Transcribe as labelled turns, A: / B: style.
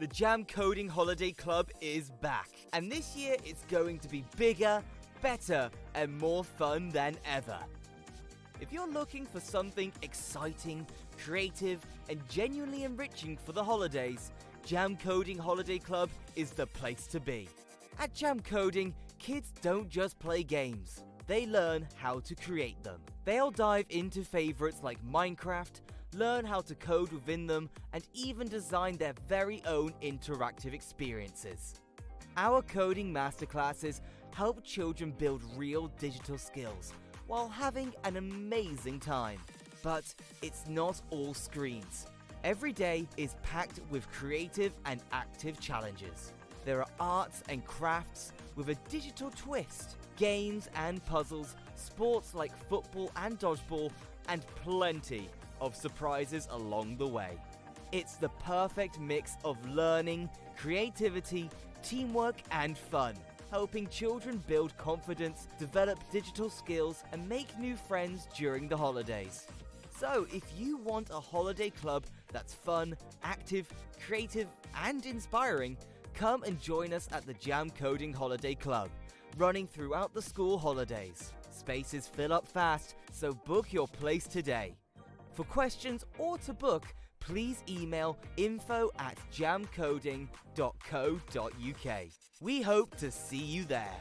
A: The Jam Coding Holiday Club is back, and this year it's going to be bigger, better, and more fun than ever. If you're looking for something exciting, creative, and genuinely enriching for the holidays, Jam Coding Holiday Club is the place to be. At Jam Coding, kids don't just play games, they learn how to create them. They'll dive into favorites like Minecraft, learn how to code within them, and even design their very own interactive experiences. Our coding masterclasses help children build real digital skills while having an amazing time. But it's not all screens. Every day is packed with creative and active challenges. There are arts and crafts with a digital twist, games and puzzles, sports like football and dodgeball, and plenty of surprises along the way. It's the perfect mix of learning, creativity, teamwork, and fun, helping children build confidence, develop digital skills, and make new friends during the holidays. So, if you want a holiday club that's fun, active, creative, and inspiring, come and join us at the Jam Coding Holiday Club, running throughout the school holidays. Spaces fill up fast, so book your place today. For questions or to book, please email info@jamcoding.co.uk. We hope to see you there.